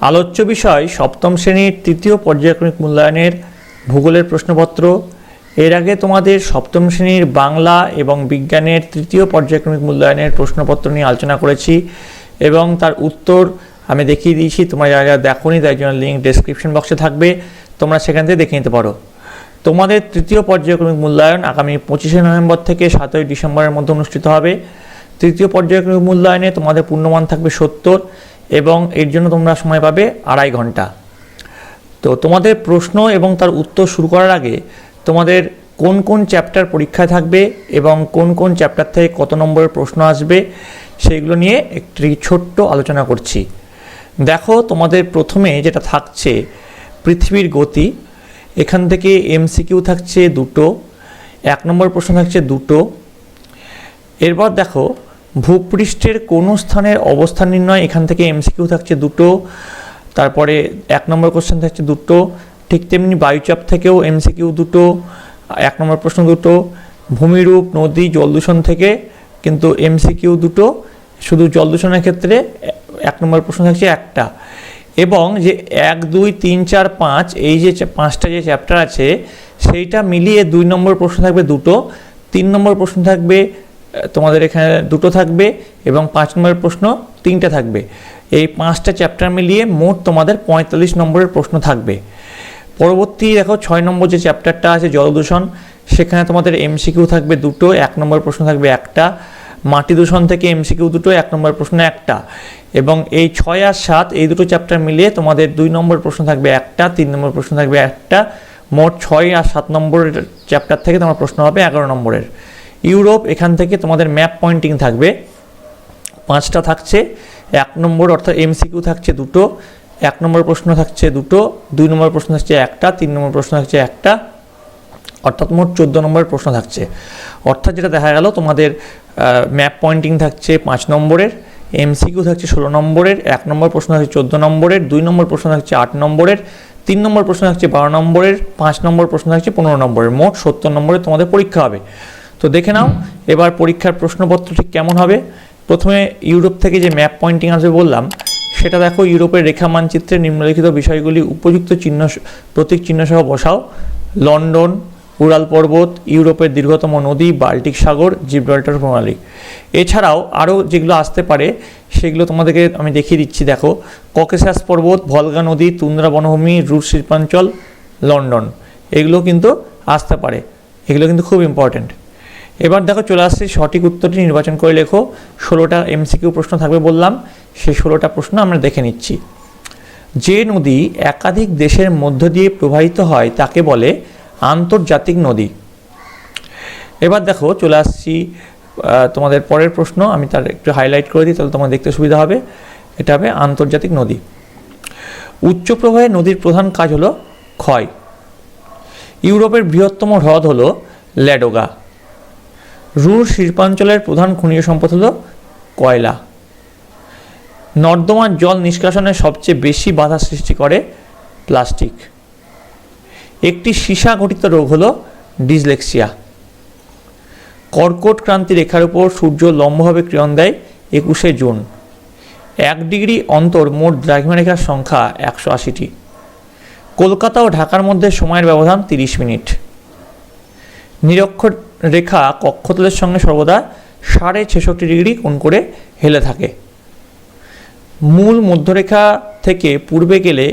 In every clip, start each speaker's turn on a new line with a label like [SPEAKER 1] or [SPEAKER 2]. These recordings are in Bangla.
[SPEAKER 1] আলোচ্য বিষয় সপ্তম শ্রেণীর তৃতীয় পর্যায়ক্রমিক মূল্যায়নের ভূগোলের প্রশ্নপত্র। এর আগে তোমাদের সপ্তম শ্রেণীর বাংলা এবং বিজ্ঞানের তৃতীয় পর্যায়ক্রমিক মূল্যায়নের প্রশ্নপত্র নিয়ে আলোচনা করেছি এবং তার উত্তর আমি দেখিয়ে দিয়েছি। তোমরা যারা দেখোনি তাই জন্য লিঙ্ক ডেসক্রিপশন বক্সে থাকবে, তোমরা সেখান থেকে দেখে নিতে পারো। তোমাদের তৃতীয় পর্যায়ক্রমিক মূল্যায়ন আগামী 25শে নভেম্বর থেকে 7ই ডিসেম্বরের মধ্যে অনুষ্ঠিত হবে। তৃতীয় পর্যায়ক্রমিক মূল্যায়নে তোমাদের পূর্ণমান থাকবে 70 এবং এর জন্য তোমরা সময় পাবে 2.5 ঘন্টা। তো তোমাদের প্রশ্ন এবং তার উত্তর শুরু করার আগে তোমাদের কোন কোন চ্যাপ্টার পরীক্ষায় থাকবে এবং কোন কোন চ্যাপ্টার থেকে কত নম্বরের প্রশ্ন আসবে সেইগুলো নিয়ে একটি ছোট্ট আলোচনা করছি। দেখো, তোমাদের প্রথমে যেটা থাকছে পৃথিবীর গতি, এখান থেকে এমসিকিউ থাকছে 2টো, 1 নম্বর প্রশ্ন থাকছে 2টো। এরপর দেখো ভূপৃষ্ঠের কোন স্থানের অবস্থান নির্ণয়, এখান থেকে এমসিকিউ থাকছে 2টো, তারপরে 1 নম্বর কোশ্চেন থাকছে 2টো। ঠিক তেমনি বায়ুচাপ থেকেও এমসিকিউ 2টো, 1 নম্বর প্রশ্ন 2টো। ভূমিরূপ, নদী, জলদূষণ থেকে কিন্তু এমসিকিউ 2টো, শুধু জলদূষণের ক্ষেত্রে 1 নম্বর প্রশ্ন থাকছে 1টা। এবং যে 1, 2, 3, 4, 5 এই যে 5টা যে চ্যাপ্টার আছে সেইটা মিলিয়ে 2 নম্বর প্রশ্ন থাকবে 2টো, 3 নম্বর প্রশ্ন থাকবে তোমাদের এখানে 2টো থাকবে এবং 5 নম্বরের প্রশ্ন 3টে থাকবে। এই 5টা চ্যাপ্টার মিলিয়ে মোট তোমাদের 45 নম্বরের প্রশ্ন থাকবে। পরবর্তী দেখো 6 নম্বর যে চ্যাপ্টারটা আছে জলদূষণ, সেখানে তোমাদের এমসিকিউ থাকবে 2টো, 1 নম্বর প্রশ্ন থাকবে 1টা। মাটি দূষণ থেকে এমসিকিউ 2টো, 1 নম্বর প্রশ্ন 1টা। এবং এই 6 আর 7 এই দুটো চ্যাপ্টার মিলিয়ে তোমাদের 2 নম্বর প্রশ্ন থাকবে 1টা, 3 নম্বর প্রশ্ন থাকবে 1টা। মোট 6 আর 7 নম্বরের চ্যাপ্টার থেকে তোমার প্রশ্ন হবে 11 নম্বরের। ইউরোপ, এখান থেকে তোমাদের ম্যাপ পয়েন্টিং থাকবে 5টা থাকছে, 1 নম্বর অর্থাৎ এমসিকিউ থাকছে 2টো, 1 নম্বর প্রশ্ন থাকছে 2টো, 2 নম্বর প্রশ্ন থাকছে 1টা, 3 নম্বর প্রশ্ন থাকছে 1টা, অর্থাৎ মোট 14 নম্বরের প্রশ্ন থাকছে। অর্থাৎ যেটা দেখা গেল তোমাদের ম্যাপ পয়েন্টিং থাকছে 5 নম্বরের, এমসিকিউ থাকছে 16 নম্বরের, 1 নম্বর প্রশ্ন থাকছে 14 নম্বরের, 2 নম্বর প্রশ্ন থাকছে 8 নম্বরের, 3 নম্বর প্রশ্ন থাকছে 12 নম্বরের, 5 নম্বর প্রশ্ন থাকছে 15 নম্বরের। মোট 70 নম্বরের তোমাদের পরীক্ষা হবে। তো দেখে নাও এবার পরীক্ষার প্রশ্নপত্র ঠিক কেমন হবে। প্রথমে ইউরোপ থেকে যে ম্যাপ পয়েন্টিং আসবে বললাম, সেটা দেখো ইউরোপের রেখা মানচিত্রে নিম্নলিখিত বিষয়গুলি উপযুক্ত চিহ্ন প্রতীক চিহ্ন সহ বসাও। লন্ডন, উরাল পর্বত, ইউরোপের দীর্ঘতম নদী, বাল্টিক সাগর, জিব্রাল্টার প্রণালী। এছাড়াও আরও যেগুলো আসতে পারে সেগুলো তোমাদেরকে আমি দেখিয়ে দিচ্ছি। দেখো, ককেশাস পর্বত, ভলগা নদী, তুন্দ্রা বনভূমি, রুশ শিল্পাঞ্চল, লন্ডন, এগুলো কিন্তু আসতে পারে। এগুলো কিন্তু খুব ইম্পর্ট্যান্ট। এবার দেখো চলে আসছে সঠিক উত্তরটি নির্বাচন করে লেখো। 16টা এমসিকিউ প্রশ্ন থাকবে বললাম, সেই 16টা প্রশ্ন আমরা দেখে নিচ্ছি। যে নদী একাধিক দেশের মধ্য দিয়ে প্রবাহিত হয় তাকে বলে আন্তর্জাতিক নদী। এবার দেখো চলে আসছি তোমাদের পরের প্রশ্ন, আমি তার একটু হাইলাইট করে দিই তাহলে তোমার দেখতে সুবিধা হবে। এটা হবে আন্তর্জাতিক নদী। উচ্চ প্রবাহে নদীর প্রধান কাজ হলো ক্ষয়। ইউরোপের বৃহত্তম হ্রদ হলো ল্যাডোগা। রুশ শিল্পাঞ্চলের প্রধান খনিজ সম্পদ হলো কয়লা। নর্দমার জল নিষ্কাশনে সবচেয়ে বেশি বাধা সৃষ্টি করে প্লাস্টিক। একটি সীসা ঘটিত রোগ হলো ডিসলেক্সিয়া। কর্কট ক্রান্তি রেখার উপর সূর্য লম্বভাবে কিরণ দেয় 21শে জুন। 1 ডিগ্রি অন্তর মোট দ্রাঘিমারেখার সংখ্যা 180টি। কলকাতা ও ঢাকার মধ্যে সময়ের ব্যবধান 30 মিনিট। নিরক্ষর রেখা কক্ষতলের সঙ্গে সর্বদা 66.5 ডিগ্রি কোণ করে হেলে থাকে। মূল মধ্যরেখা থেকে পূর্বে গেলে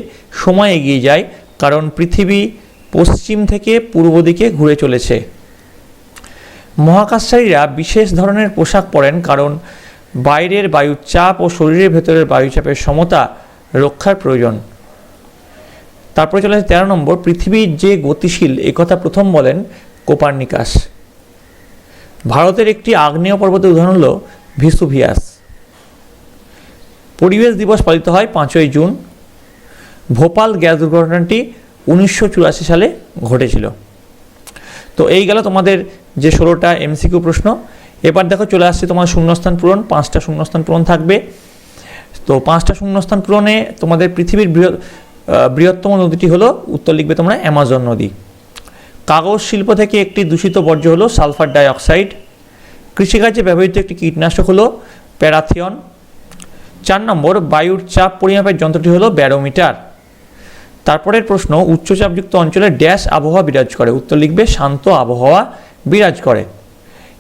[SPEAKER 1] সময় এগিয়ে যায় কারণ পৃথিবী পশ্চিম থেকে পূর্ব দিকে ঘুরে চলেছে। মহাকাশচারীরা বিশেষ ধরনের পোশাক পরেন কারণ বাইরের বায়ুর চাপ ও শরীরের ভেতরের বায়ুচাপের সমতা রক্ষার প্রয়োজন। তারপরে চলে আসে 13 নম্বর, পৃথিবীর যে গতিশীল একথা প্রথম বলেন কোপার্নিকাস। ভারতের একটি আগ্নেয় পর্বতের উদাহরণ হল ভিসুভিয়াস। পরিবেশ দিবস পালিত হয় 5ই জুন। ভোপাল গ্যাস দুর্ঘটনাটি 1984 সালে ঘটেছিল। তো এই গেল তোমাদের যে 16টা এমসিকিউ প্রশ্ন। এবার দেখো চলে আসছে তোমার শূন্যস্থান পূরণ। 5টা শূন্যস্থান পূরণ থাকবে। তো 5টা শূন্যস্থান পূরণে তোমাদের পৃথিবীর বৃহত্তম নদীটি হলো, উত্তর লিখবে তোমরা অ্যামাজন নদী। কাগজ শিল্প থেকে একটি দূষিত বর্জ্য হলো সালফার ডাইঅক্সাইড। কৃষিকাজে ব্যবহৃত একটি কীটনাশক হলো প্যারাথিয়ন। 4 নম্বর, বায়ুর চাপ পরিমাপের যন্ত্রটি হলো ব্যারোমিটার। তারপরের প্রশ্ন, উচ্চচাপযুক্ত অঞ্চলে ড্যাশ আবহাওয়া বিরাজ করে? উত্তর লিখবে শান্ত আবহাওয়া বিরাজ করে।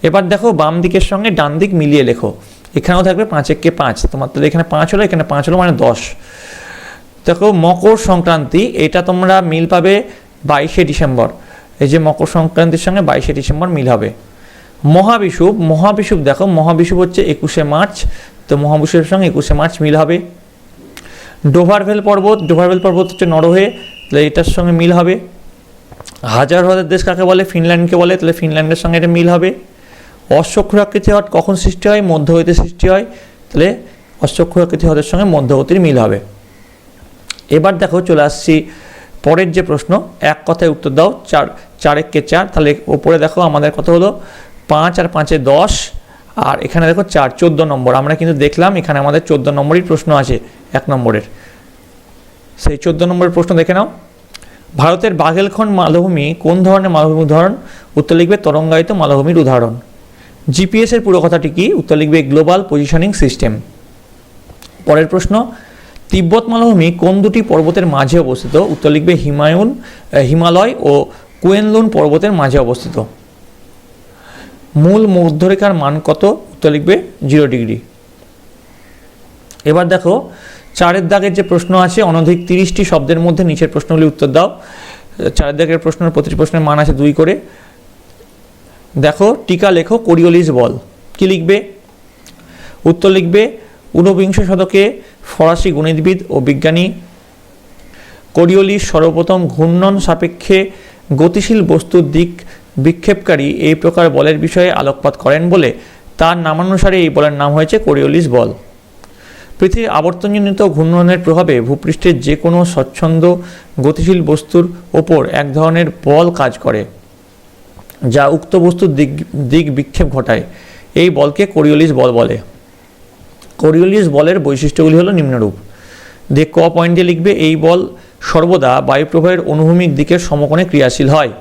[SPEAKER 1] এবার দেখো বাম দিকের সঙ্গে ডান দিক মিলিয়ে লেখো। এখানেও থাকবে 5 একে 5, তোমার তো এখানে 5 হলো, এখানে 5 হলো, মানে 10। দেখো মকর সংক্রান্তি, এটা তোমরা মিল পাবে 22শে ডিসেম্বর। এই যে মকর সংক্রান্তির সঙ্গে 22শে ডিসেম্বর মিল হবে। মহাবিষুব, মহাবিষুব দেখো মহাবিষুব হচ্ছে 21শে মার্চ, তো মহাবিষুবের সঙ্গে 21শে মার্চ মিল হবে। ডোভারভেল পর্বত, ডোভারভেল পর্বত হচ্ছে নরওয়ে, তাহলে এটার সঙ্গে মিল হবে। হাজার হ্রদের দেশ কাকে বলে? ফিনল্যান্ডকে বলে, তাহলে ফিনল্যান্ডের সঙ্গে এটা মিল হবে। অশ্বক্ষুরাকৃতি হ্রদ কখন সৃষ্টি হয়? মধ্যগতিতে সৃষ্টি হয়, তাহলে অশ্বক্ষুরাকৃতি হ্রদের সঙ্গে মধ্যগতির মিল হবে। এবার দেখো চলে আসছি পরের যে প্রশ্ন, এক কথায় উত্তর দাও। 4 একে 4, তাহলে ওপরে দেখো আমাদের কত হলো? 5 আর 5-এ 10, আর এখানে দেখো 4, 14 নম্বর। আমরা কিন্তু দেখলাম এখানে আমাদের 14 নম্বরই প্রশ্ন আছে 1 নম্বরের। সেই 14 নম্বরের প্রশ্ন দেখে নাও। ভারতের বাঘেলখন্ড মালভূমি কোন ধরনের মালভূমির উদাহরণ? উত্তর লিখবে তরঙ্গায়িত মালভূমির উদাহরণ। জিপিএস এর পুরো কথাটি কি? উত্তর লিখবে গ্লোবাল পজিশনিং সিস্টেম। পরের প্রশ্ন, তিব্বত মালভূমি কোন দুটি পর্বতের মাঝে অবস্থিত? উত্তর লিখবে হিমালয় ও কুয়েনলুন পর্বতের মাঝে অবস্থিত। মূল মধ্যরেখার মান কত? উত্তর লিখবে 0 ডিগ্রি। এবার দেখো 4-এর দাগের যে প্রশ্ন আছে, অনধিক 30টি শব্দের মধ্যে নিচের প্রশ্নগুলি উত্তর দাও। 4-এর দাগের প্রশ্নের প্রতিটি প্রশ্নের মান আছে 2 করে। দেখো টিকা লেখো কোরিওলিস বল, কি লিখবে? উত্তর লিখবে 19বিংশ শতকে ফরাসি গণিতবিদ ও বিজ্ঞানী কোরিওলিস সর্বপ্রথম ঘূর্ণন সাপেক্ষে গতিশীল বস্তুর দিক বিক্ষেপকারী এই প্রকার বলের বিষয়ে আলোকপাত করেন বলে তার নামানুসারে এই বলের নাম হয়েছে কোরিওলিস বল। পৃথিবীর আবর্তনজনিত ঘূর্ণনের প্রভাবে ভূপৃষ্ঠের যে কোনো স্বচ্ছন্দ গতিশীল বস্তুর ওপর এক ধরনের বল কাজ করে, যা উক্ত বস্তুর দিক বিক্ষেপ ঘটায়। এই বলকে কোরিওলিস বল বলে। কোরিওলিস বলের বৈশিষ্ট্যগুলি হলো নিম্নরূপ। দিয়ে ক পয়েন্টে লিখবে এই বল সর্বদা বায়ুপ্রবাহের অনুভূমিক দিকের সমকোণে ক্রিয়াশীল হয়।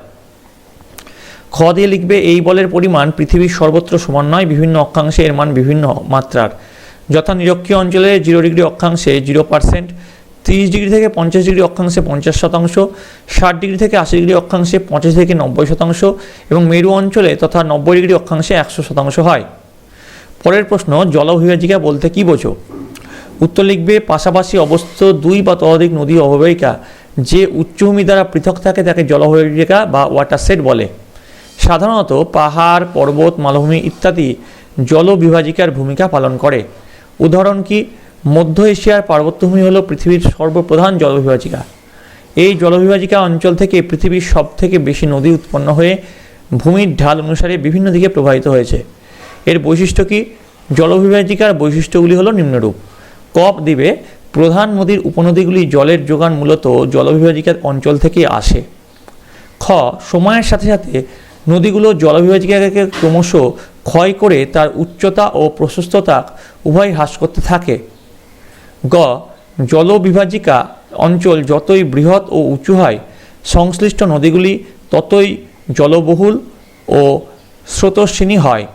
[SPEAKER 1] খ দিয়ে লিখবে এই বলের পরিমাণ পৃথিবীর সর্বত্র সমান নয়, বিভিন্ন অক্ষাংশে এর মান বিভিন্ন মাত্রার, যথা নিরক্ষীয় অঞ্চলে 0 ডিগ্রি অক্ষাংশে 0%, 30 ডিগ্রি থেকে 50 ডিগ্রি অক্ষাংশে 50%, 60 ডিগ্রি থেকে 80 ডিগ্রি অক্ষাংশে 85 থেকে 90% এবং মেরু অঞ্চলে তথা 90 ডিগ্রি অক্ষাংশে 100% হয়। পরের প্রশ্ন, জলবিভাজিকা বলতে কি বোঝো? উত্তর লিখবে পাশাপাশি অবস্থিত 2 বা ততোধিক নদী অববাহিকা যে উচ্চভূমি দ্বারা পৃথক থাকে তাকে জলবিভাজিকা বা ওয়াটারশেড বলে। সাধারণত পাহাড়, পর্বত, মালভূমি ইত্যাদি জলবিভাজিকার ভূমিকা পালন করে। উদাহরণ কি? মধ্য এশিয়ার পার্বত্যভূমি হল পৃথিবীর সর্বপ্রধান জলবিভাজিকা। এই জলবিভাজিকা অঞ্চল থেকে পৃথিবীর সবথেকে বেশি নদী উৎপন্ন হয়ে ভূমির ঢাল অনুসারে বিভিন্ন দিকে প্রবাহিত হয়েছে। এর বৈশিষ্ট্য কি? জলবিভাজিকার বৈশিষ্ট্যগুলি হলো নিম্নরূপ। কপ দিবে প্রধান নদীর উপনদীগুলি জলের যোগান মূলত জলবিভাজিকার অঞ্চল থেকে আসে। খ সময়ের সাথে সাথে নদীগুলো জলবিভাজিকাকে ক্রমশ ক্ষয় করে তার উচ্চতা ও প্রশস্ততা উভয় হ্রাস করতে থাকে। গ জলবিভাজিকা অঞ্চল যতই বৃহৎ ও উঁচু হয় সংশ্লিষ্ট নদীগুলি ততই জলবহুল ও স্রোতস্বিনী হয়।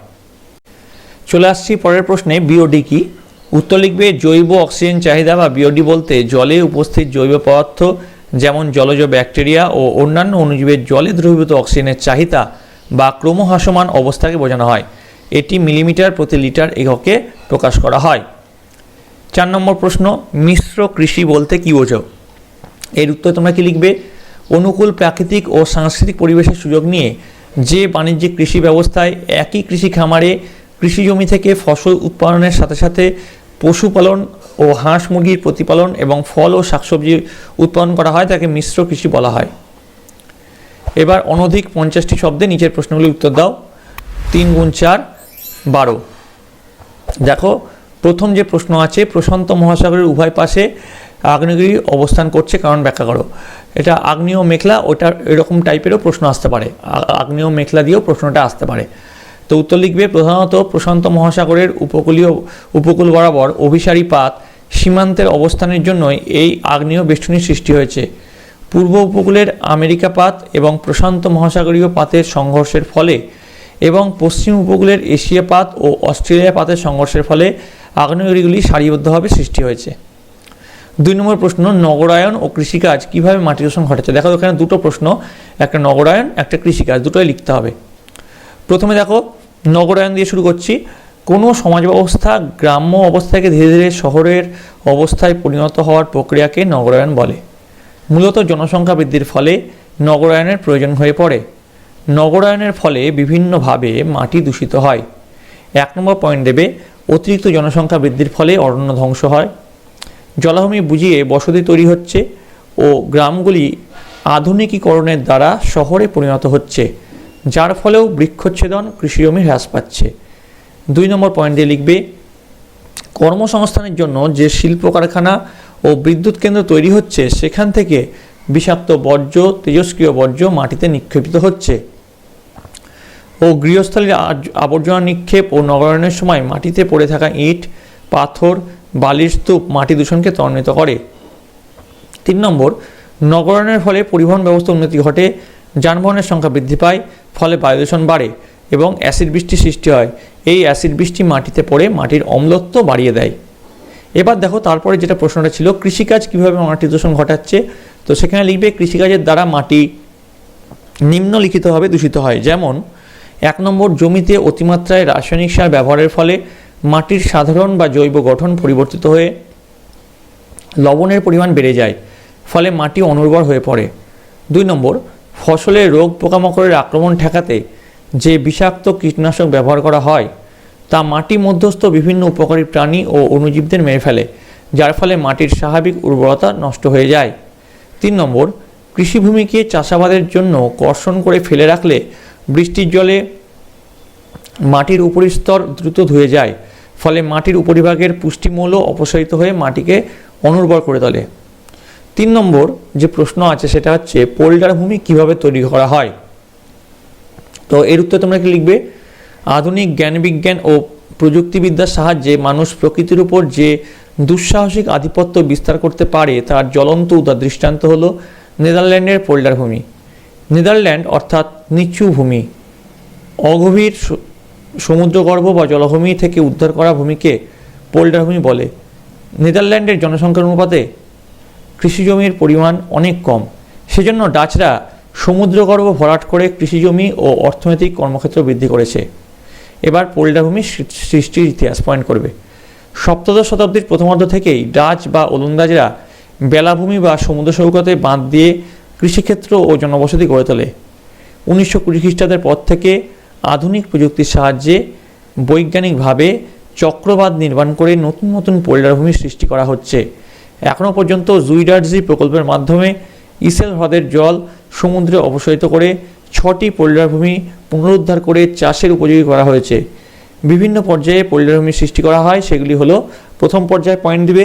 [SPEAKER 1] চলে আসছি পরের প্রশ্নে, বিওডি কি? উত্তর লিখবে জৈব অক্সিজেন চাহিদা বা বিওডি বলতে জলে উপস্থিত জৈব পদার্থ যেমন জলজ ব্যাকটেরিয়া ও অন্যান্য অণুজীবের জলে দ্রবীভূত অক্সিজেনের চাহিদা বা ক্রমহ্রাসমান অবস্থাকে বোঝানো হয়। এটি মিলিমিটার প্রতি লিটার এককে প্রকাশ করা হয়। 4 নম্বর প্রশ্ন, মিশ্র কৃষি বলতে কি বোঝো? এর উত্তর তোমরা কি লিখবে? অনুকূল প্রাকৃতিক ও সাংস্কৃতিক পরিবেশের সুযোগ নিয়ে যে বাণিজ্যিক কৃষি ব্যবস্থায় একই কৃষি খামারে কৃষি জমি থেকে ফসল উৎপাদনের সাথে সাথে পশুপালন ও হাঁস মুরগির প্রতিপালন এবং ফল ও শাকসবজি উৎপাদন করা হয় তাকে মিশ্র কৃষি বলা হয়। এবার অনধিক 50টি শব্দে নিচের প্রশ্নগুলি উত্তর দাও। 3 × 4 12। দেখো প্রথম যে প্রশ্ন আছে, প্রশান্ত মহাসাগরের উভয় পাশে আগ্নেয়গিরি অবস্থান করছে, কারণ ব্যাখ্যা করো। এটা আগ্নেয় মেঘলা, ওটা এরকম টাইপেরও প্রশ্ন আসতে পারে, আগ্নেয় মেঘলা দিয়েও প্রশ্নটা আসতে পারে। তো উত্তর লিখবে প্রধানত প্রশান্ত মহাসাগরের উপকূল বরাবর অভিসারী পাত সীমান্তের অবস্থানের জন্যই এই আগ্নেয় বেষ্টনীর সৃষ্টি হয়েছে। পূর্ব উপকূলের আমেরিকা পাত এবং প্রশান্ত মহাসাগরীয় পাতের সংঘর্ষের ফলে এবং পশ্চিম উপকূলের এশিয়া পাত ও অস্ট্রেলিয়া পাতের সংঘর্ষের ফলে আগ্নেয়গিরিগুলি সারিবদ্ধভাবে সৃষ্টি হয়েছে। 2 নম্বর প্রশ্ন, নগরায়ন ও কৃষিকাজ কিভাবে মাটি দূষণ ঘটেছে। দেখো এখানে দুটো প্রশ্ন, একটা নগরায়ন একটা কৃষিকাজ, দুটোই লিখতে হবে। প্রথমে দেখো নগরায়ন দিয়ে শুরু করছি। কোনো সমাজ ব্যবস্থা গ্রাম্য অবস্থা থেকে ধীরে ধীরে শহরের অবস্থায় পরিণত হওয়ার প্রক্রিয়াকে নগরায়ন বলে। মূলত জনসংখ্যা বৃদ্ধির ফলে নগরায়নের প্রয়োজন হয়ে পড়ে। নগরায়নের ফলে বিভিন্নভাবে মাটি দূষিত হয়। 1 নম্বর পয়েন্ট দেবে, অতিরিক্ত জনসংখ্যা বৃদ্ধির ফলে অরণ্য ধ্বংস হয়, জলাভূমি বুঝিয়ে বসতি তৈরি হচ্ছে ও গ্রামগুলি আধুনিকীকরণের দ্বারা শহরে পরিণত হচ্ছে, যার ফলেও বৃক্ষচ্ছেদন, কৃষিজমি হ্রাস পাচ্ছে। 2 নম্বর পয়েন্ট দিয়ে লিখবে, কর্মসংস্থানের জন্য যে শিল্প কারখানা ও বিদ্যুৎ কেন্দ্র তৈরি হচ্ছে সেখান থেকে বিষাক্ত বর্জ্য, তেজস্ক্রিয় বর্জ্য মাটিতে নিক্ষেপিত হচ্ছে ও গৃহস্থলীর আবর্জনা নিক্ষেপ ও নগরায়নের সময় মাটিতে পড়ে থাকা ইট, পাথর, বালির স্তূপ মাটি দূষণকে ত্বরান্বিত করে। 3 নম্বর, নগরায়নের ফলে পরিবহন ব্যবস্থা উন্নতি ঘটে, যানবাহনের সংখ্যা বৃদ্ধি পায়, ফলে বায়ু দূষণ বাড়ে এবং অ্যাসিড বৃষ্টি সৃষ্টি হয়। এই অ্যাসিড বৃষ্টি মাটিতে পড়ে মাটির অম্লত্ব বাড়িয়ে দেয়। এবার দেখো তারপরে যেটা প্রশ্নটা ছিল, কৃষিকাজ কীভাবে মাটি দূষণ ঘটাচ্ছে। তো সেখানে লিখবে, কৃষিকাজের দ্বারা মাটি নিম্নলিখিতভাবে দূষিত হয়। যেমন 1 নম্বর, জমিতে অতিমাত্রায় রাসায়নিক সার ব্যবহারের ফলে মাটির সাধারণ বা জৈব গঠন পরিবর্তিত হয়ে লবণের পরিমাণ বেড়ে যায়, ফলে মাটি অনুর্বর হয়ে পড়ে। 2 নম্বর, ফসলে রোগ পোকামাকড়ের আক্রমণ ঠেকাতে যে বিষাক্ত কীটনাশক ব্যবহার করা হয় তা মাটি মধ্যস্থ বিভিন্ন উপকারী প্রাণী ও অণুজীবদের মেরে ফেলে, যার ফলে মাটির স্বাভাবিক উর্বরতা নষ্ট হয়ে যায়। 3 নম্বর, কৃষিভূমিকে চাষাবাদের জন্য কর্ষণ করে ফেলে রাখলে বৃষ্টির জলে মাটির উপরিস্তর দ্রুত ধুয়ে যায়, ফলে মাটির উপরিভাগের পুষ্টিমূল্য অপসারিত হয়ে মাটিকে অনুর্বর করে তোলে। 3 নম্বর যে প্রশ্ন আছে সেটা হচ্ছে, পোল্ডার ভূমি কিভাবে তৈরি করা হয়। তো এর উত্তর তোমরা কি লিখবে, আধুনিক জ্ঞানবিজ্ঞান ও প্রযুক্তিবিদ্যার সাহায্যে মানুষ প্রকৃতির উপর যে দুঃসাহসিক আধিপত্য বিস্তার করতে পারে তার জ্বলন্ত দৃষ্টান্ত হলো নেদারল্যান্ডের পোল্ডার ভূমি। নেদারল্যান্ড অর্থাৎ নিচু ভূমি, অগভীর সমুদ্রগর্ভ বা জলভূমি থেকে উদ্ধার করা ভূমিকে পোল্ডার ভূমি বলে। নেদারল্যান্ডের জনসংখ্যার অনুপাতে কৃষিজমির পরিমাণ অনেক কম, সেজন্য ডাচরা সমুদ্রগর্ভ ভরাট করে কৃষিজমি ও অর্থনৈতিক কর্মক্ষেত্র বৃদ্ধি করেছে। এবার পোল্ডার ভূমির সৃষ্টির ইতিহাস পয়েন্ট করবে। সপ্তদশ শতাব্দীর প্রথমার্ধ থেকেই ডাচ বা ওলন্দাজরা বেলাভূমি বা সমুদ্র সৈকতে বাঁধ দিয়ে কৃষিক্ষেত্র ও জনবসতি গড়ে তোলে। 1920 খ্রিস্টাব্দের পর থেকে আধুনিক প্রযুক্তির সাহায্যে বৈজ্ঞানিকভাবে চক্রবাদ নির্মাণ করে নতুন নতুন পোল্ডার ভূমির সৃষ্টি করা হচ্ছে। এখনও পর্যন্ত জুইডার্জি প্রকল্পের মাধ্যমে ইসেল হ্রদের জল সমুদ্রে অপসারিত করে 6টি পোল্ডার ভূমি পুনরুদ্ধার করে চাষের উপযোগী করা হয়েছে। বিভিন্ন পর্যায়ে পোল্ডার ভূমি সৃষ্টি করা হয়, সেগুলি হলো, প্রথম পর্যায়ে পয়েন্ট দিবে,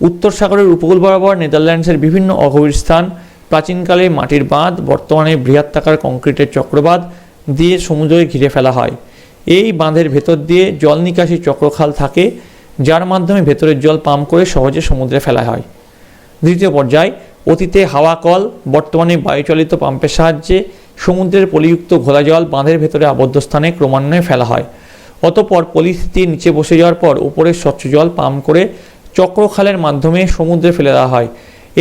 [SPEAKER 1] উত্তর সাগরের উপকূল বরাবর নেদারল্যান্ডসের বিভিন্ন অগভীর স্থান, প্রাচীনকালে মাটির বাঁধ, বর্তমানে বৃহত্তাকার কংক্রিটের চক্রবাদ দিয়ে সমুদ্রকে ঘিরে ফেলা হয়। এই বাঁধের ভেতর দিয়ে জল নিকাশি চক্রখাল থাকে, যার মাধ্যমে ভেতরের জল পাম্প করে সহজে সমুদ্রে ফেলা হয়। দ্বিতীয় পর্যায়, অতীতে হাওয়া কল, বর্তমানে বায়ুচালিত পাম্পের সাহায্যে সমুদ্রের পলিযুক্ত ঘোলা জল বাঁধের ভেতরে আবদ্ধ স্থানে ক্রমান্বয়ে ফেলা হয়। অতঃপর পলিস্থিতির নিচে বসে যাওয়ার পর উপরের স্বচ্ছ জল পাম্প করে চক্রখালের মাধ্যমে সমুদ্রে ফেলে দেওয়া হয়।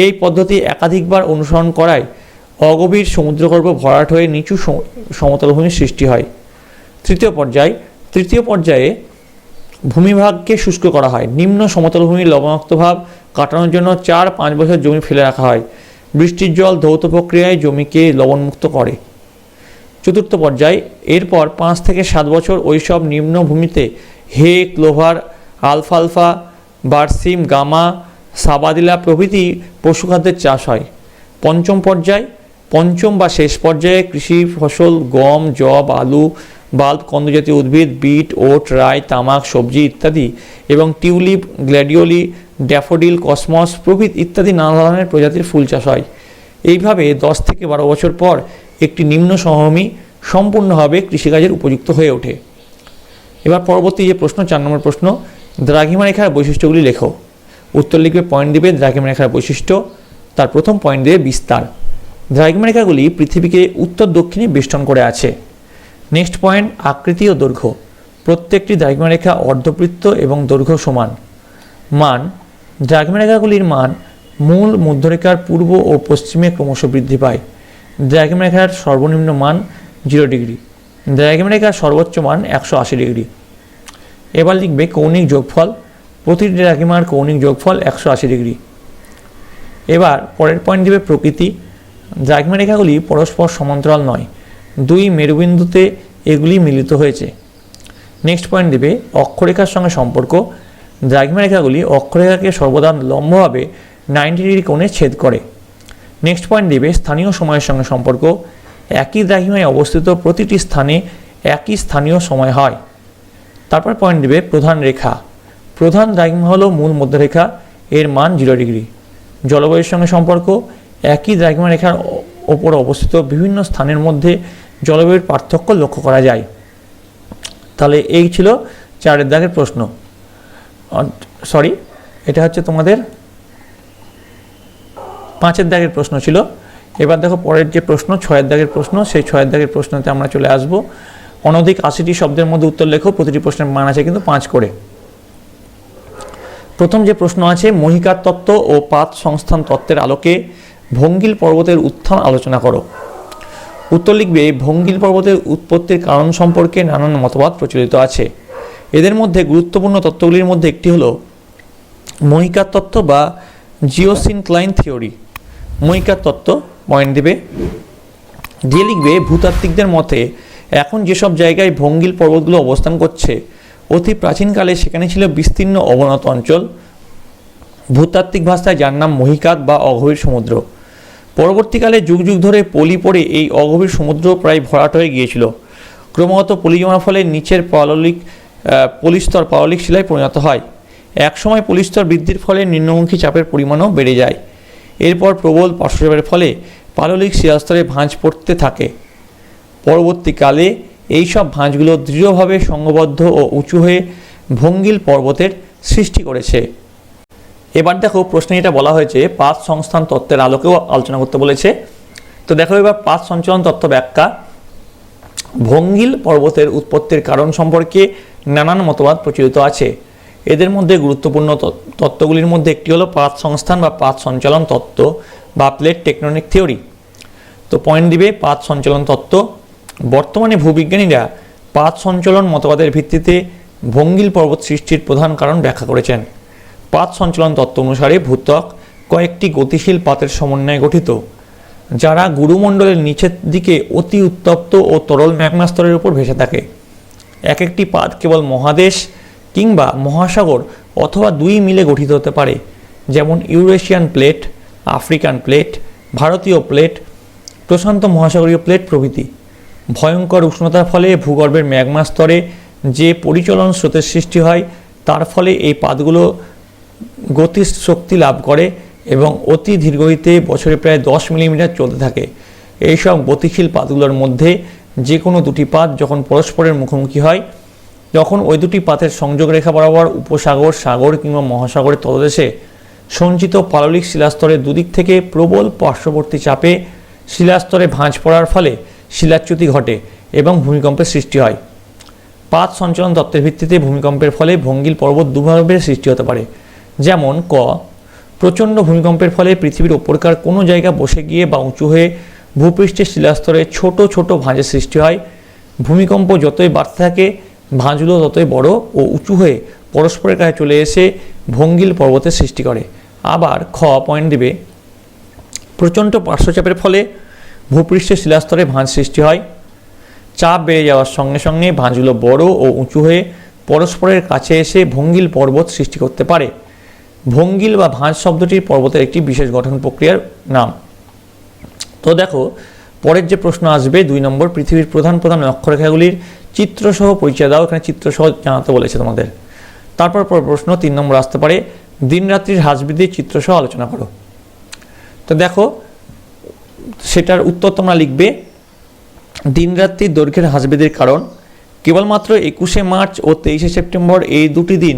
[SPEAKER 1] এই পদ্ধতি একাধিকবার অনুসরণ করায় অগভীর সমুদ্রগর্ভ ভরাট হয়ে নিচু সমতল ভূমির সৃষ্টি হয়। তৃতীয় পর্যায়ে ভূমিভাগকে শুষ্ক করা হয়। নিম্ন সমতল ভূমির লবণাক্ত ভাব কাটানোর জন্য 4-5 বছর জমি ফেলে রাখা হয়। বৃষ্টির জল ধৌত প্রক্রিয়ায় জমিকে লবণমুক্ত করে। চতুর্থ পর্যায়, এরপর 5 থেকে 7 বছর ওইসব নিম্ন ভূমিতে হে, ক্লোভার, আলফালফা, বারসিম, গামা, সাবাদিলা প্রভৃতি পশুখাদ্যের চাষ হয়। পঞ্চম বা শেষ পর্যায়ে কৃষি ফসল গম, যব, আলু, বাল্ব, কন্দজাতীয় উদ্ভিদ, বিট, ওট, রাই, তামাক, সবজি ইত্যাদি এবং টিউলিপ, গ্ল্যাডিওলি, ড্যাফোডিল, কসমস প্রভৃতি ইত্যাদি নানা ধরনের প্রজাতির ফুল চাষ হয়। এইভাবে 10 থেকে 12 বছর পর একটি নিম্ন সমভূমি সম্পূর্ণভাবে কৃষিকাজের উপযুক্ত হয়ে ওঠে। এবার পরবর্তী যে প্রশ্ন, 4 নম্বর প্রশ্ন, দ্রাঘিমা রেখার বৈশিষ্ট্যগুলি লেখো। উত্তর লিখবে, পয়েন্ট দিবে দ্রাঘিমা রেখার বৈশিষ্ট্য, তার প্রথম পয়েন্ট দেবে বিস্তার। দ্রাঘিমা রেখাগুলি পৃথিবীকে উত্তর দক্ষিণে বেষ্টন করে আছে। নেক্সট পয়েন্ট, আকৃতি ও দৈর্ঘ্য। প্রত্যেকটি দ্রাঘিমারেখা অর্ধবৃত্ত এবং দৈর্ঘ্য সমান। মান, দ্রাঘিমারেখাগুলির মান মূল মধ্যরেখার পূর্ব ও পশ্চিমে ক্রমশ বৃদ্ধি পায়। দ্রাঘিমারেখার সর্বনিম্ন মান 0 ডিগ্রি, দ্রাঘিমারেখার সর্বোচ্চ মান 180 ডিগ্রি। এবার লিখবে কৌণিক যোগফল, প্রতিটি দ্রাঘিমার কৌণিক যোগফল 180 ডিগ্রি। এবার পরের পয়েন্ট দিবে প্রকৃতি। দ্রাঘিমারেখাগুলি পরস্পর সমান্তরাল নয়, দুই মেরুবিন্দুতে এগুলি মিলিত হয়েছে। নেক্সট পয়েন্ট দেবে অক্ষরেখার সঙ্গে সম্পর্ক। দ্রাঘিমারেখাগুলি অক্ষরেখাকে সর্বদা লম্বভাবে 90 ডিগ্রি কোণে ছেদ করে। নেক্সট পয়েন্ট দেবে স্থানীয় সময়ের সঙ্গে সম্পর্ক। একই দ্রাঘিমায় অবস্থিত প্রতিটি স্থানে একই স্থানীয় সময় হয়। তারপর পয়েন্ট দেবে প্রধান রেখা। প্রধান দ্রাঘিমা হলো মূল মধ্যরেখা, এর মান 0 ডিগ্রি। জলবায়ুর সঙ্গে সম্পর্ক। একই দ্রাঘিমা রেখার ওপর অবস্থিত বিভিন্ন স্থানের মধ্যে জলবায়ুর পার্থক্য লক্ষ্য করা যায়। তাহলে এই ছিল 4 দাগের প্রশ্ন। সরি, এটা হচ্ছে তোমাদের 5 দাগের প্রশ্ন ছিল। এবার দেখো পরের যে প্রশ্ন 6 দাগের প্রশ্ন, সেই 6 দাগের প্রশ্নতে আমরা চলে আসব। অনধিক 80টি শব্দের মধ্যে উত্তর লেখো, প্রতিটি প্রশ্নের মান আছে কিন্তু 5 করে। প্রথম যে প্রশ্ন আছে, মহিকার তত্ত্ব ও পাত সংস্থান তত্ত্বের আলোকে ভঙ্গিল পর্বতের উত্থান আলোচনা করো। উত্তর লিখবে ভঙ্গিল পর্বতের উৎপত্তির কারণ সম্পর্কে নানান মতবাদ প্রচলিত আছে। এদের মধ্যে গুরুত্বপূর্ণ তত্ত্বগুলির মধ্যে একটি হলো মহিকার তত্ত্ব বা জিওসিনক্লাইন থিওরি। মহিকার তত্ত্ব পয়েন্ট দেবে, দিয়ে লিখবে ভূতাত্ত্বিকদের মতে এখন যেসব জায়গায় ভঙ্গিল পর্বতগুলো অবস্থান করছে অতি প্রাচীনকালে সেখানে ছিল বিস্তীর্ণ অবনত অঞ্চল। ভূতাত্ত্বিক ভাষায় যার নাম মহিকাত বা অগভীর সমুদ্র। পরবর্তীকালে যুগ যুগ ধরে পলি পড়ে এই অগভীর সমুদ্র প্রায় ভরাট হয়ে গিয়েছিল। ক্রমাগত পলি জমার ফলে নিচের পলিস্তর পাললিক শিলায় পরিণত হয়। একসময় পলিস্তর বৃদ্ধির ফলে নিম্নমুখী চাপের পরিমাণও বেড়ে যায়। এরপর প্রবল পার্শ্বচাপের ফলে পাললিক শিলাস্তরে ভাঁজ পড়তে থাকে। পরবর্তীকালে এইসব ভাঁজগুলো দৃঢ়ভাবে সংঘবদ্ধ ও উঁচু হয়ে ভঙ্গিল পর্বতের সৃষ্টি করেছে। এবার দেখো প্রশ্নে এটা বলা হয়েছে পাত সংস্থান তত্ত্বের আলোকেও আলোচনা করতে বলেছে। তো দেখো এবার পাত সঞ্চালন তত্ত্ব ব্যাখ্যা। ভঙ্গিল পর্বতের উৎপত্তির কারণ সম্পর্কে নানান মতবাদ প্রচলিত আছে। এদের মধ্যে গুরুত্বপূর্ণ তত্ত্বগুলির মধ্যে একটি হলো পাত সংস্থান বা পাত সঞ্চালন তত্ত্ব বা প্লেট টেকটনিক থিওরি। তো পয়েন্ট দিবে পাত সঞ্চালন তত্ত্ব। বর্তমানে ভূবিজ্ঞানীরা পাত সঞ্চালন মতবাদের ভিত্তিতে ভঙ্গিল পর্বত সৃষ্টির প্রধান কারণ ব্যাখ্যা করেছেন। পাত সঞ্চালন তত্ত্ব অনুসারে ভূত্বক কয়েকটি গতিশীল পাতের সমন্বয়ে গঠিত, যারা গুরুমণ্ডলের নিচের দিকে অতি উত্তপ্ত ও তরল ম্যাগমা স্তরের উপর ভেসে থাকে। এক একটি পাত কেবল মহাদেশ কিংবা মহাসাগর অথবা দুই মিলে গঠিত হতে পারে, যেমন ইউরেশিয়ান প্লেট, আফ্রিকান প্লেট, ভারতীয় প্লেট, প্রশান্ত মহাসাগরীয় প্লেট প্রভৃতি। ভয়ঙ্কর উষ্ণতার ফলে ভূগর্ভের ম্যাগমা স্তরে যে পরিচলন স্রোতের সৃষ্টি হয় তার ফলে এই পাতগুলো গতি শক্তি লাভ করে এবং অতি ধীরগতিতে বছরে প্রায় 10 মিলিমিটার চলতে থাকে। এইসব গতিশীল পাতগুলোর মধ্যে যে কোনো দুটি পাত যখন পরস্পরের মুখোমুখি হয় তখন ওই দুটি পাতের সংযোগ রেখা বরাবর উপসাগর, সাগর কিংবা মহাসাগরের তলদেশে সঞ্চিত পাললিক শিলাস্তরের দুদিক থেকে প্রবল পার্শ্ববর্তী চাপে শিলাস্তরে ভাঁজ পড়ার ফলে শিলাচ্যুতি ঘটে এবং ভূমিকম্পের সৃষ্টি হয়। পাত সঞ্চালন তত্ত্বের ভিত্তিতে ভূমিকম্পের ফলে ভঙ্গিল পর্বত দুভাবে সৃষ্টি হতে পারে, যেমন ক, প্রচণ্ড ভূমিকম্পের ফলে পৃথিবীর ওপরকার কোনো জায়গা বসে গিয়ে বা উঁচু হয়ে ভূপৃষ্ঠের শিলাস্তরে ছোট ছোট ভাঁজের সৃষ্টি হয়। ভূমিকম্প যতই বাড়তে থাকে ভাঁজগুলো ততই বড় ও উঁচু হয়ে পরস্পরের কাছে চলে এসে ভঙ্গিল পর্বতের সৃষ্টি করে। আবার খ পয়েন্ট দিবে, প্রচণ্ড পার্শ্বচাপের ফলে ভূপৃষ্ঠের শিলাস্তরে ভাঁজ সৃষ্টি হয়। চাপ বেড়ে যাওয়ার সঙ্গে সঙ্গে ভাঁজগুলো বড় ও উঁচু হয়ে পরস্পরের কাছে এসে ভঙ্গিল পর্বত সৃষ্টি করতে পারে। ভঙ্গিল বা ভাঁজ শব্দটি পর্বতের একটি বিশেষ গঠন প্রক্রিয়ার নাম। তো দেখো পরের যে প্রশ্ন আসবে 2 নম্বর, পৃথিবীর প্রধান প্রধান অক্ষরেখাগুলির চিত্রসহ পরিচয় দাও। এখানে চিত্রসহ জানাতে বলেছে তোমাদের। তারপর প্রশ্ন 3 নম্বর আসতে পারে, দিন রাত্রির হ্রাস বৃদ্ধির চিত্রসহ আলোচনা করো। তো দেখো সেটার উত্তর তোমরা লিখবে, দিন রাত্রির দৈর্ঘ্যের হ্রাস বৃদ্ধির কারণ কেবলমাত্র 21শে মার্চ ও 23শে সেপ্টেম্বর এই দুটি দিন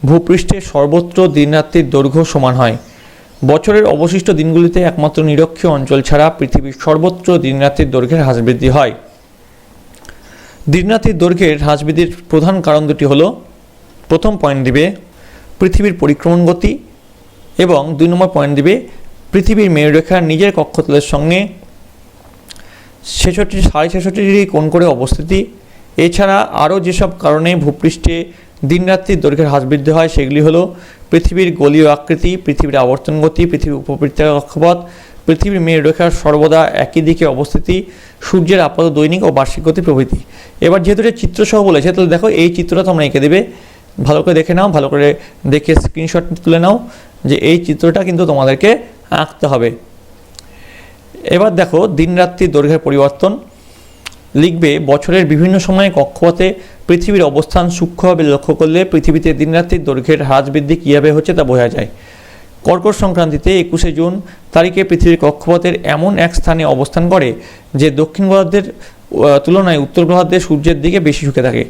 [SPEAKER 1] ভূপৃষ্ঠের সর্বত্র দিনরাত্রির দৈর্ঘ্য সমান হয়। বছরের অবশিষ্ট দিনগুলিতে একমাত্র নিরক্ষীয় অঞ্চল ছাড়া পৃথিবীর সর্বত্র দিনরাত্রির দৈর্ঘ্যের হ্রাস বৃদ্ধি হয়। দিনরাত্রির দৈর্ঘ্যের হ্রাস বৃদ্ধির প্রধান কারণ দুটি হলো, প্রথম পয়েন্ট দিবে পৃথিবীর পরিক্রমণ গতি এবং 2 নম্বর পয়েন্ট দিবে পৃথিবীর মেরুরেখার নিজের কক্ষতলের সঙ্গে 66.66 ডিগ্রি কোণ করে অবস্থিতি। এছাড়া আরও যেসব কারণে ভূপৃষ্ঠে দিনরাত্রির দৈর্ঘ্যের হ্রাস বৃদ্ধি হয় সেগুলি হলো পৃথিবীর গোলীয় আকৃতি, পৃথিবীর আবর্তন গতি, পৃথিবীর উপবৃত্তাকার কক্ষপথ, পৃথিবীর মেরুরেখার সর্বদা একই দিকে অবস্থিতি, সূর্যের আপাত দৈনিক ও বার্ষিক গতি প্রভৃতি। এবার যেহেতু এটা চিত্রসহ বলেছে, তাহলে দেখো এই চিত্রটা তোমরা এঁকে দেবে, ভালো করে দেখে নাও, ভালো করে দেখে স্ক্রিনশট তুলে নাও যে এই চিত্রটা কিন্তু তোমাদেরকে আঁকতে হবে। এবার দেখো দিনরাত্রির দৈর্ঘ্যের পরিবর্তন লিখবে, বছরের বিভিন্ন সময়ে কক্ষপথে পৃথিবীর অবস্থান সূক্ষ্মভাবে লক্ষ্য করলে পৃথিবীতে দিনরাত্রির দৈর্ঘ্যের হ্রাস বৃদ্ধি কীভাবে হচ্ছে তা বোঝা যায়। কর্কট সংক্রান্তিতে 21শে জুন তারিখে পৃথিবীর কক্ষপথের এমন এক স্থানে অবস্থান করে যে দক্ষিণ গোলার্ধের তুলনায় উত্তর গোলার্ধে সূর্যের দিকে বেশি ঝুঁকে থাকে।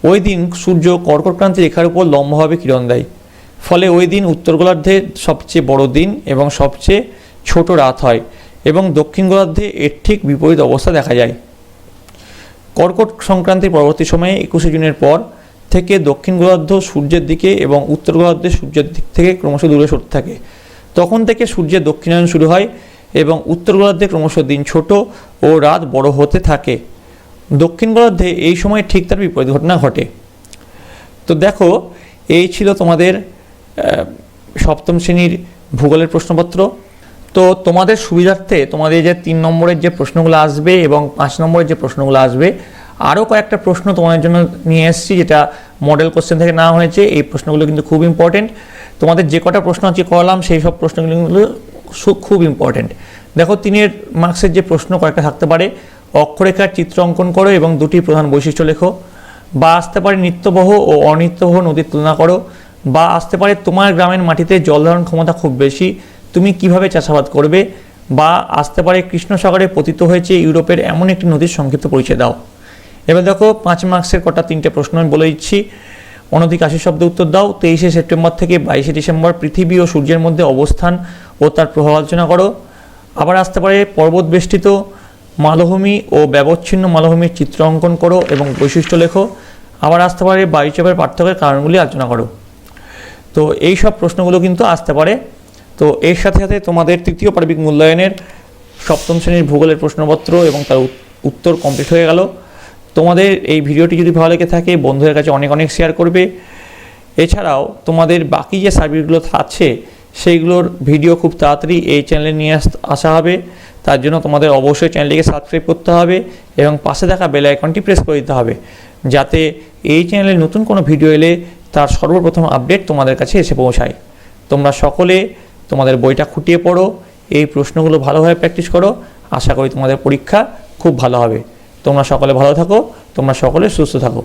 [SPEAKER 1] ওই দিন সূর্য কর্কট ক্রান্তি রেখার উপর লম্বভাবে কিরণ দেয়, ফলে ওই দিন উত্তর গোলার্ধে সবচেয়ে বড় দিন এবং সবচেয়ে ছোট রাত হয় এবং দক্ষিণ গোলার্ধে এর ঠিক বিপরীত অবস্থা দেখা যায়। কর্কট সংক্রান্তির পরবর্তী সময়ে 21শে জুনের পর থেকে দক্ষিণ গোলার্ধ সূর্যের দিকে এবং উত্তর গোলার্ধে সূর্যের দিক থেকে ক্রমশ দূরে সরতে থাকে। তখন থেকে সূর্যের দক্ষিণায়ন শুরু হয় এবং উত্তর গোলার্ধে ক্রমশ দিন ছোট ও রাত বড় হতে থাকে। দক্ষিণ গোলার্ধে এই সময় ঠিক তার বিপরীত ঘটনা ঘটে। তো দেখো, এই ছিল তোমাদের সপ্তম শ্রেণীর ভূগোলের প্রশ্নপত্র। তো তোমাদের সুবিধার্থে তোমাদের যে 3 নম্বরের যে প্রশ্নগুলো আসবে এবং 5 নম্বরের যে প্রশ্নগুলো আসবে, আরও কয়েকটা প্রশ্ন তোমাদের জন্য নিয়ে এসেছি যেটা মডেল কোশ্চেন থেকে নেওয়া হয়েছে। এই প্রশ্নগুলো কিন্তু খুব ইম্পর্টেন্ট। তোমাদের যে কটা প্রশ্ন আজকে করলাম সেই সব প্রশ্নগুলো খুব ইম্পর্টেন্ট। দেখো 3 মার্কসের যে প্রশ্ন কয়েকটা থাকতে পারে, অক্ষরেখার চিত্র অঙ্কন করো এবং 2টি প্রধান বৈশিষ্ট্য লেখো, বা আসতে পারে নিত্যবহ ও অনিত্যবহ নদীর তুলনা করো, বা আসতে পারে তোমার গ্রামের মাটিতে জল ধারণ ক্ষমতা খুব বেশি, তুমি কিভাবে চাষাবাদ করবে, বা আসতে পারে কৃষ্ণসাগরে পতিত হয়েছে ইউরোপের এমন একটি নদীর সংক্ষিপ্ত পরিচয় দাও। এবার দেখো 5 মার্কসের কটা 3টে প্রশ্ন আমি বলে দিচ্ছি, অনধিক 80 শব্দে উত্তর দাও। 23শে সেপ্টেম্বর থেকে 22শে ডিসেম্বর পৃথিবী ও সূর্যের মধ্যে অবস্থান ও তার প্রভাব আলোচনা করো। আবার আসতে পারে পর্বত বেষ্টিত মালভূমি ও ব্যবচ্ছিন্ন মালভূমির চিত্র অঙ্কন করো এবং বৈশিষ্ট্য লেখো। আবার আসতে পারে বায়ুচাপের পার্থক্যের কারণগুলি আলোচনা করো। তো এই সব প্রশ্নগুলো কিন্তু আসতে পারে। তো এর সাথে সাথে তোমাদের তৃতীয় পার্বিক মূল্যায়নের সপ্তম শ্রেণীর ভূগোলের প্রশ্নপত্র এবং তার উত্তর কমপ্লিট হয়ে গেল। তোমাদের এই ভিডিওটি যদি ভালো লেগে থাকে বন্ধুদের কাছে অনেক অনেক শেয়ার করবে। এছাড়াও তোমাদের বাকি যে সাবজেক্টগুলো আছে সেইগুলোর ভিডিও খুব তাড়াতাড়ি এই চ্যানেলে নিয়ে আসা হবে। তার জন্য তোমাদের অবশ্যই চ্যানেলটিকে সাবস্ক্রাইব করতে হবে এবং পাশে থাকা বেল আইকনটি প্রেস করে দিতে হবে, যাতে এই চ্যানেলে নতুন কোনো ভিডিও এলে তার সর্বপ্রথম আপডেট তোমাদের কাছে এসে পৌঁছায়। তোমরা সকলে তোমাদের বইটা খুঁটিয়ে পড়ো, এই প্রশ্নগুলো ভালোভাবে প্র্যাকটিস করো। আশা করি তোমাদের পরীক্ষা খুব ভালো হবে। তোমরা সকলে ভালো থাকো, তোমরা সকলে সুস্থ থাকো।